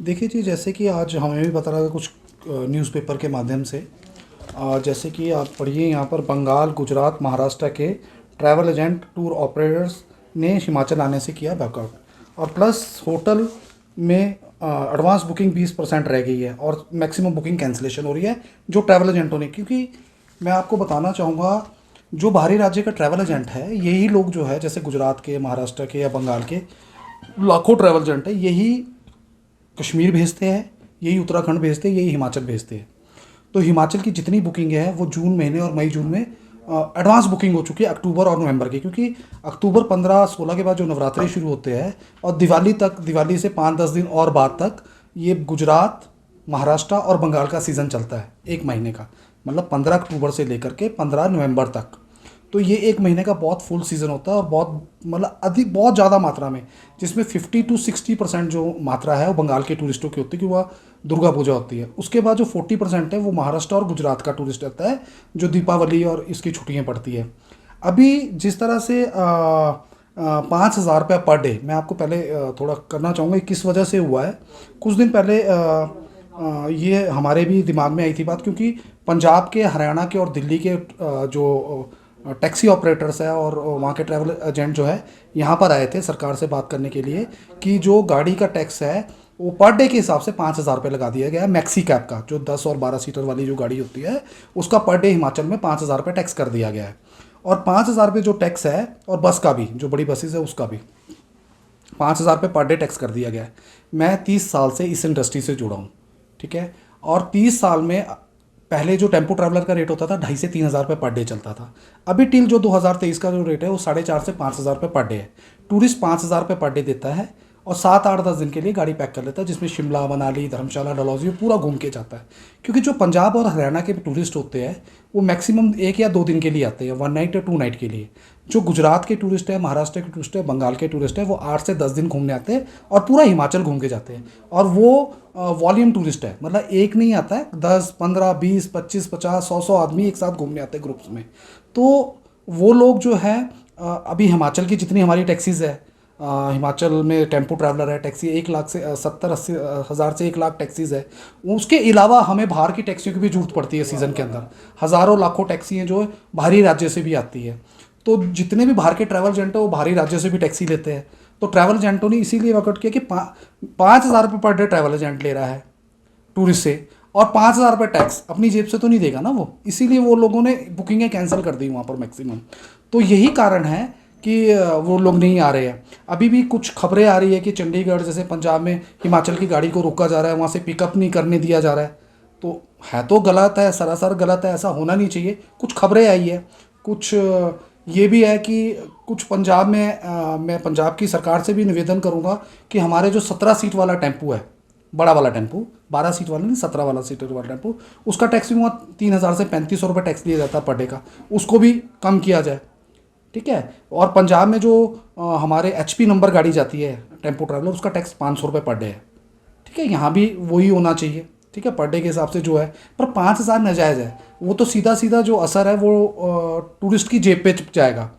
देखिए जी, जैसे कि आज हमें भी पता लगा कुछ न्यूज़पेपर के माध्यम से, जैसे कि आप पढ़िए यहाँ पर बंगाल, गुजरात, महाराष्ट्र के ट्रैवल एजेंट टूर ऑपरेटर्स ने हिमाचल आने से किया बैकआउट। और प्लस होटल में एडवांस बुकिंग 20% रह गई है और मैक्सिमम बुकिंग कैंसिलेशन हो रही है जो ट्रैवल एजेंटों ने। क्योंकि मैं आपको बताना चाहूँगा, जो बाहरी राज्य का ट्रैवल एजेंट है, यही लोग जो है जैसे गुजरात के, महाराष्ट्र के या बंगाल के लाखों ट्रैवल एजेंट है, यही कश्मीर भेजते हैं, यही उत्तराखंड भेजते हैं, यही हिमाचल भेजते हैं। तो हिमाचल की जितनी बुकिंग है वो जून महीने और मई जून में एडवांस बुकिंग हो चुकी है अक्टूबर और नवंबर की। क्योंकि अक्टूबर 15-16 के बाद जो नवरात्रि शुरू होते हैं और दिवाली तक, दिवाली से 5-10 दिन और बाद तक ये गुजरात, महाराष्ट्र और बंगाल का सीज़न चलता है एक महीने का। मतलब 15 अक्टूबर से लेकर के 15 नवंबर तक। तो ये एक महीने का बहुत फुल सीज़न होता है और बहुत मतलब अधिक, बहुत ज़्यादा मात्रा में, जिसमें 50-60% जो मात्रा है वो बंगाल के टूरिस्टों की होती है, कि वह दुर्गा पूजा होती है। उसके बाद जो 40% है वो महाराष्ट्र और गुजरात का टूरिस्ट रहता है, जो दीपावली और इसकी छुट्टियाँ पड़ती है। अभी जिस तरह से 5,000 रुपये पर डे, मैं आपको पहले थोड़ा करना चाहूँगा किस वजह से हुआ है। कुछ दिन पहले ये हमारे भी दिमाग में आई थी बात, क्योंकि पंजाब के, हरियाणा के और दिल्ली के जो टैक्सी ऑपरेटर्स है और वहाँ के ट्रैवल एजेंट जो है यहाँ पर आए थे सरकार से बात करने के लिए कि जो गाड़ी का टैक्स है वो पर डे के हिसाब से 5,000 रुपये लगा दिया गया है। मैक्सी कैब का, जो 10 और 12 सीटर वाली जो गाड़ी होती है, उसका पर डे हिमाचल में 5,000 रुपये टैक्स कर दिया गया है। और 5,000 रुपये जो टैक्स है, और बस का भी, जो बड़ी बसेस है उसका भी 5,000 रुपये पर डे टैक्स कर दिया गया है। मैं 30 साल से इस इंडस्ट्री से जुड़ा हूँ, ठीक है। और 30 साल में पहले जो टेम्पो ट्रैवलर का रेट होता था 2,500 से 3,000 रुपये पर डे चलता था। अभी टिल जो 2023 का जो रेट है वो 4,500 से 5,000 रुपये पर डे है। टूरिस्ट 5,000 रुपये पर डे देता है और 7-8-10 दिन के लिए गाड़ी पैक कर लेता है, जिसमें शिमला, मनाली, धर्मशाला, डलहौजी पूरा घूम के जाता है। क्योंकि जो पंजाब और हरियाणा के टूरिस्ट होते हैं वो मैक्सिमम 1 या 2 दिन के लिए आते हैं, 1 नाइट या 2 नाइट के लिए। जो गुजरात के टूरिस्ट है, महाराष्ट्र के टूरिस्ट है, बंगाल के टूरिस्ट है, वो 8 से 10 दिन घूमने आते हैं और पूरा हिमाचल घूम के जाते हैं। और वो वॉल्यूम टूरिस्ट है, मतलब एक नहीं आता है, 10, 15, 20, 25, 50, 100 आदमी एक साथ घूमने आते हैं ग्रुप्स में। तो वो लोग जो है अभी हिमाचल की जितनी हमारी टैक्सीज़ है, हिमाचल में टेम्पो ट्रैवलर है, टैक्सी 1 लाख से 70-80 हज़ार से 1 लाख टैक्सीज़ है। उसके अलावा हमें बाहर की टैक्सियों की भी जरूरत पड़ती है सीज़न के अंदर। हज़ारों लाखों टैक्सी हैं जो बाहरी राज्य से भी आती है। तो जितने भी बाहर के ट्रैवल एजेंट हैं वो बाहरी राज्यों से भी टैक्सी लेते हैं। तो ट्रैवल एजेंटों ने इसीलिए वर्कआउट किया कि 5,000 रुपये पर डे ट्रैवल एजेंट ले रहा है टूरिस्ट से, और 5,000 रुपये टैक्स अपनी जेब से तो नहीं देगा ना वो, इसीलिए वो लोगों ने बुकिंगें कैंसिल कर दी वहाँ पर मैक्सिमम। तो यही कारण है कि वो लोग नहीं आ रहे हैं। अभी भी कुछ खबरें आ रही है कि चंडीगढ़ जैसे पंजाब में हिमाचल की गाड़ी को रोका जा रहा है, वहाँ से पिकअप नहीं करने दिया जा रहा है। तो है तो गलत है, सरासर गलत है, ऐसा होना नहीं चाहिए। कुछ खबरें आई है, कुछ ये भी है कि कुछ पंजाब में मैं पंजाब की सरकार से भी निवेदन करूंगा कि हमारे जो 17 सीट वाला टेम्पू है, बड़ा वाला टेम्पू, 12 सीट वाला नहीं, 17 वाला सीटर वाला टेम्पू, उसका टैक्स भी वहाँ 3,000 से 3,500 रुपये टैक्स दिया जाता है पर डे का, उसको भी कम किया जाए, ठीक है। और पंजाब में जो हमारे HP नंबर गाड़ी जाती है टेम्पो ट्रैवलर, उसका टैक्स 500 रुपये पर डे है, ठीक है। यहाँ भी वही होना चाहिए, ठीक है, पर डे के हिसाब से जो है। पर 5,000 नाजायज़ है, वो तो सीधा सीधा जो असर है वो टूरिस्ट की जेब पे जाएगा।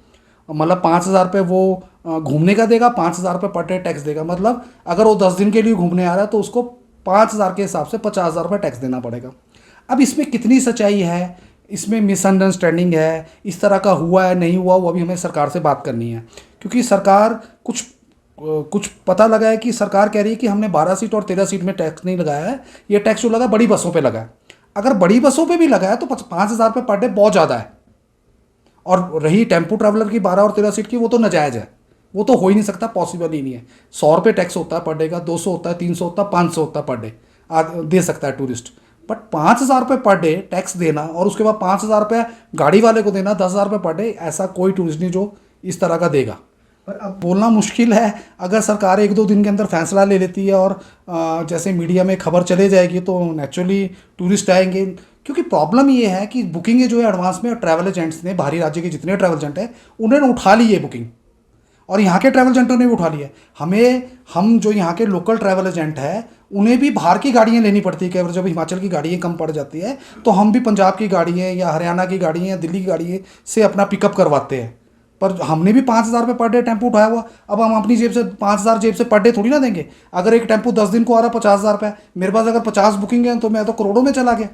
मतलब 5,000 रुपये वो घूमने का देगा, 5,000 रुपये पर डे टैक्स देगा। मतलब अगर वो 10 दिन के लिए घूमने आ रहा है तो उसको 5,000 के हिसाब से 50,000 रुपये टैक्स देना पड़ेगा। अब इसमें कितनी सच्चाई है, इसमें मिसअंडरस्टैंडिंग है, इस तरह का हुआ है नहीं हुआ, वो अभी हमें सरकार से बात करनी है। क्योंकि सरकार कुछ पता लगा है कि सरकार कह रही है कि हमने 12 सीट और 13 सीट में टैक्स नहीं लगाया है, ये टैक्स जो लगा बड़ी बसों पे लगा है। अगर बड़ी बसों पे भी लगा है तो 5,000 रुपये पर डे बहुत ज़्यादा है। और रही टेम्पो ट्रैवलर की 12 और 13 सीट की, वो तो नाजायज़ है, वो तो हो ही नहीं सकता, पॉसिबल ही नहीं है। 100 रुपये टैक्स होता है पर डे का, 200 होता है, 300 होता है, 500 होता है पर डे दे सकता है टूरिस्ट। बट 5,000 रुपये पर डे टैक्स देना और उसके बाद 5,000 रुपये गाड़ी वाले को देना, 10,000 रुपये पर डे, ऐसा कोई टूरिस्ट नहीं जो इस तरह का देगा। पर अब बोलना मुश्किल है। अगर सरकार 1-2 दिन के अंदर फैसला ले लेती है और जैसे मीडिया में खबर चले जाएगी तो नेचुरली टूरिस्ट आएंगे। क्योंकि प्रॉब्लम ये है कि बुकिंगें जो है एडवांस में ट्रैवल एजेंट्स ने, बाहरी राज्य के जितने ट्रैवल एजेंट हैं उन्होंने उठा ली है बुकिंग, और यहाँ के ट्रैवल एजेंटों ने भी उठा लिया है। हम जो यहाँ के लोकल ट्रैवल एजेंट है उन्हें भी बाहर की गाड़ियाँ लेनी पड़ती है। कई बार जब हिमाचल की गाड़ियाँ कम पड़ जाती है तो हम भी पंजाब की गाड़ियाँ या हरियाणा की गाड़ियाँ या दिल्ली की गाड़ियाँ से अपना पिकअप करवाते हैं। पर हमने भी 5,000 रुपये पर डे टेम्पो उठाया हुआ, अब हम अपनी जेब से 5,000 जेब से पर डे थोड़ी ना देंगे। अगर एक टेम्पो 10 दिन को आ रहा है 50,000 रुपये, मेरे पास अगर 50 बुकिंग है तो मैं तो करोड़ों में चला गया।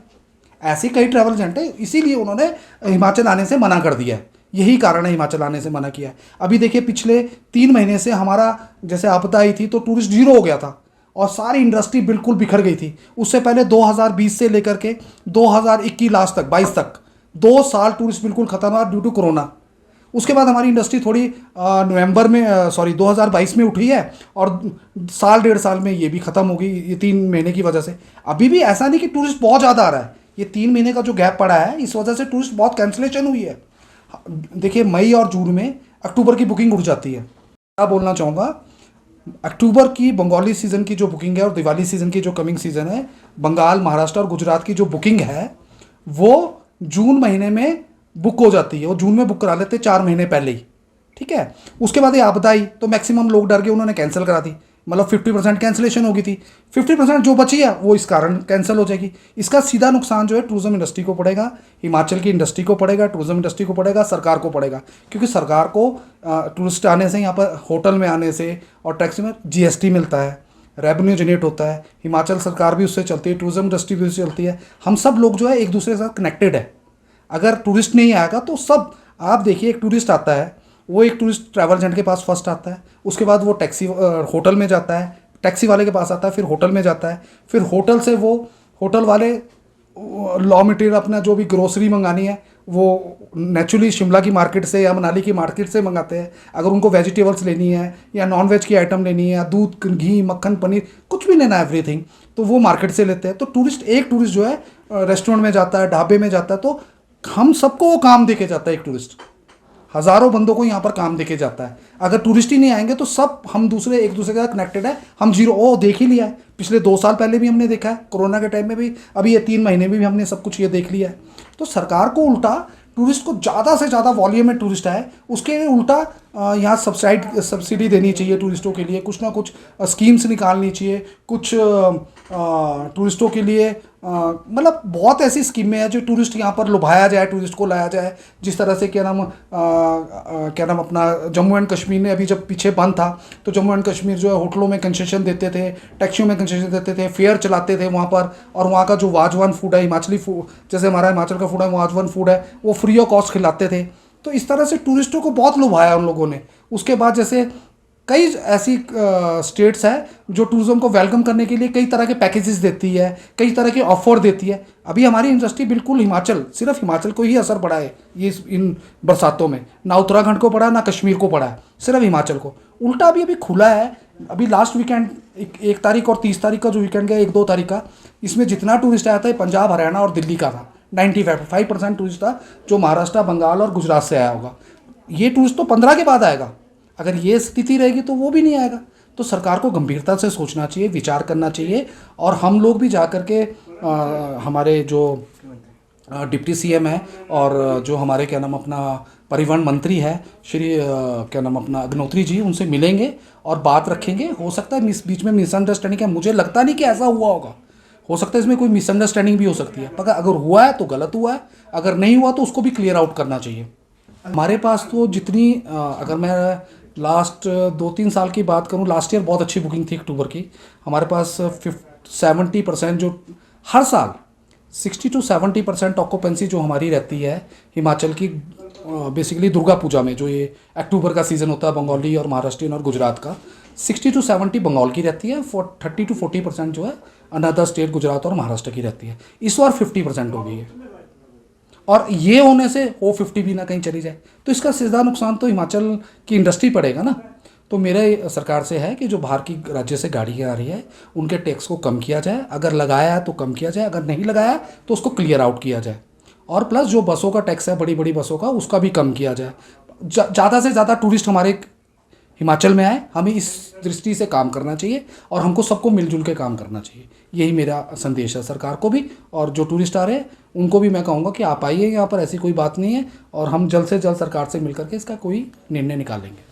ऐसे कई ट्रैवल एजेंट है, इसीलिए उन्होंने हिमाचल आने से मना कर दिया है। यही कारण है हिमाचल आने से मना किया है। अभी देखिए पिछले 3 महीने से हमारा जैसे आपदा आई थी तो टूरिस्ट जीरो हो गया था और सारी इंडस्ट्री बिल्कुल बिखर गई थी। उससे पहले 2020 से लेकर के 2021 लास्ट तक 22 तक 2 साल टूरिस्ट बिल्कुल खत्म हुआ ड्यू टू कोरोना। उसके बाद हमारी इंडस्ट्री थोड़ी नवंबर में 2022 में उठी है और साल 1.5 साल में ये भी ख़त्म हो गई, ये 3 महीने की वजह से। अभी भी ऐसा नहीं कि टूरिस्ट बहुत ज़्यादा आ रहा है, ये 3 महीने का जो गैप पड़ा है इस वजह से टूरिस्ट बहुत कैंसिलेशन हुई है। देखिए मई और जून में अक्टूबर की बुकिंग उठ जाती है। क्या बोलना चाहूँगा, अक्टूबर की बंगाली सीज़न की जो बुकिंग है और दिवाली सीज़न की जो कमिंग सीज़न है, बंगाल, महाराष्ट्र और गुजरात की जो बुकिंग है वो जून महीने में बुक हो जाती है। वो जून में बुक करा लेते 4 महीने पहले ही, ठीक है। उसके बाद ये आपदा आई तो मैक्सिमम लोग डर गए, उन्होंने कैंसिल करा दी, मतलब 50% कैंसिलेशन हो गई थी। 50% जो बची है वो इस कारण कैंसिल हो जाएगी। इसका सीधा नुकसान जो है टूरिज्म इंडस्ट्री को पड़ेगा, हिमाचल की इंडस्ट्री को पड़ेगा, टूरिज्म इंडस्ट्री को पड़ेगा, सरकार को पड़ेगा। क्योंकि सरकार को टूरिस्ट आने से, यहाँ पर होटल में आने से और टैक्सी में GST मिलता है, रेवेन्यू जनरेट होता है। हिमाचल सरकार भी उससे चलती है, टूरिज्म इंडस्ट्री भी उससे चलती है। हम सब लोग जो है एक दूसरे के साथ कनेक्टेड है। अगर टूरिस्ट नहीं आएगा तो सब, आप देखिए एक टूरिस्ट आता है, वो एक टूरिस्ट ट्रैवल एजेंट के पास फर्स्ट आता है, उसके बाद वो टैक्सी होटल में जाता है, टैक्सी वाले के पास आता है, फिर होटल में जाता है, फिर होटल से वो होटल वाले लॉ मटेरियल अपना जो भी ग्रोसरी मंगानी है वो नेचुरली शिमला की मार्केट से या मनाली की मार्केट से मंगाते हैं। अगर उनको वेजिटेबल्स लेनी है या नॉन वेज की आइटम लेनी है या दूध, घी, मक्खन, पनीर, कुछ भी लेना है एवरीथिंग, तो वो मार्केट से लेते हैं। तो एक टूरिस्ट जो है रेस्टोरेंट में जाता है, ढाबे में जाता है, तो हम सबको वो काम देके जाता है। एक टूरिस्ट हज़ारों बंदों को यहाँ पर काम देके जाता है। अगर टूरिस्ट ही नहीं आएंगे तो सब हम एक दूसरे के साथ कनेक्टेड है, हम जीरो। ओ देख ही लिया है, पिछले 2 साल पहले भी हमने देखा है, कोरोना के टाइम में भी, अभी ये 3 महीने में भी हमने सब कुछ ये देख लिया है। तो सरकार को उल्टा टूरिस्ट को ज़्यादा से ज़्यादा वॉल्यूम में टूरिस्ट आए उसके उल्टा यहाँ सब्सिडी देनी चाहिए टूरिस्टों के लिए, कुछ ना कुछ स्कीम्स निकालनी चाहिए, कुछ टूरिस्टों के लिए मतलब बहुत ऐसी स्कीमें हैं जो टूरिस्ट यहाँ पर लुभाया जाए, टूरिस्ट को लाया जाए। जिस तरह से क्या नाम अपना जम्मू एंड कश्मीर ने अभी जब पीछे बंद था तो जम्मू एंड कश्मीर जो है होटलों में कंसेशन देते थे, टैक्सियों में कंसेशन देते थे, फेयर चलाते थे वहाँ पर, और वहाँ का जो वाजवान फूड है, हिमाचली फूड, जैसे हमारा हिमाचल का फूड है, वाजवान फूड है, वो फ्री ऑफ कॉस्ट खिलाते थे। तो इस तरह से टूरिस्टों को बहुत लुभाया उन लोगों ने। उसके बाद जैसे कई ऐसी स्टेट्स हैं जो टूरिज्म को वेलकम करने के लिए कई तरह के पैकेजेस देती है, कई तरह के ऑफर देती है। अभी हमारी इंडस्ट्री बिल्कुल सिर्फ हिमाचल को ही असर पड़ा है ये इन बरसातों में, ना उत्तराखंड को पड़ा, ना कश्मीर को पड़ा है, सिर्फ हिमाचल को। उल्टा अभी खुला है। अभी लास्ट वीकेंड 1 तारीख और 30 तारीख का जो वीकेंड गया, 1-2 तारीख का, इसमें जितना टूरिस्ट आया था पंजाब, हरियाणा और दिल्ली का था। 95% टूरिस्ट था जो महाराष्ट्र, बंगाल और गुजरात से आया होगा। ये टूरिस्ट तो 15 के बाद आएगा। अगर ये स्थिति रहेगी तो वो भी नहीं आएगा। तो सरकार को गंभीरता से सोचना चाहिए, विचार करना चाहिए। और हम लोग भी जा कर के हमारे जो डिप्टी CM है और जो हमारे क्या नाम अपना परिवहन मंत्री है श्री क्या नाम अपना अग्निहोत्री जी, उनसे मिलेंगे और बात रखेंगे। हो सकता है बीच में मिसअंडरस्टैंडिंग है, मुझे लगता नहीं कि ऐसा हुआ होगा, हो सकता है इसमें कोई मिसअंडरस्टैंडिंग भी हो सकती है। पर अगर हुआ है तो गलत हुआ है, अगर नहीं हुआ तो उसको भी क्लियर आउट करना चाहिए। हमारे पास तो जितनी अगर मैं लास्ट 2-3 साल की बात करूं, लास्ट ईयर बहुत अच्छी बुकिंग थी अक्टूबर की। हमारे पास 70% जो हर साल 60 to 70% ऑक्यूपेंसी जो हमारी रहती है हिमाचल की, बेसिकली दुर्गा पूजा में, जो ये अक्टूबर का सीज़न होता है बंगाली और महाराष्ट्रियन और गुजरात का, 60 to 70 बंगाल की रहती है, 30 to 40% जो है अनदर स्टेट गुजरात और महाराष्ट्र की रहती है। इस बार 50% हो गई है, और ये होने से वो 50 भी ना कहीं चली जाए तो इसका सीधा नुकसान तो हिमाचल की इंडस्ट्री पड़ेगा ना। तो मेरे सरकार से है कि जो बाहर की राज्य से गाड़ियाँ आ रही है उनके टैक्स को कम किया जाए, अगर लगाया है तो कम किया जाए, अगर नहीं लगाया तो उसको क्लियर आउट किया जाए। और प्लस जो बसों का टैक्स है, बड़ी बड़ी बसों का, उसका भी कम किया जाए। ज़्यादा से ज़्यादा टूरिस्ट हमारे हिमाचल में आए, हमें इस दृष्टि से काम करना चाहिए और हमको सबको मिलजुल के काम करना चाहिए। यही मेरा संदेश है सरकार को भी, और जो टूरिस्ट आ रहे हैं उनको भी मैं कहूँगा कि आप आइए, यहाँ पर ऐसी कोई बात नहीं है और हम जल्द से जल्द सरकार से मिलकर के इसका कोई निर्णय निकालेंगे।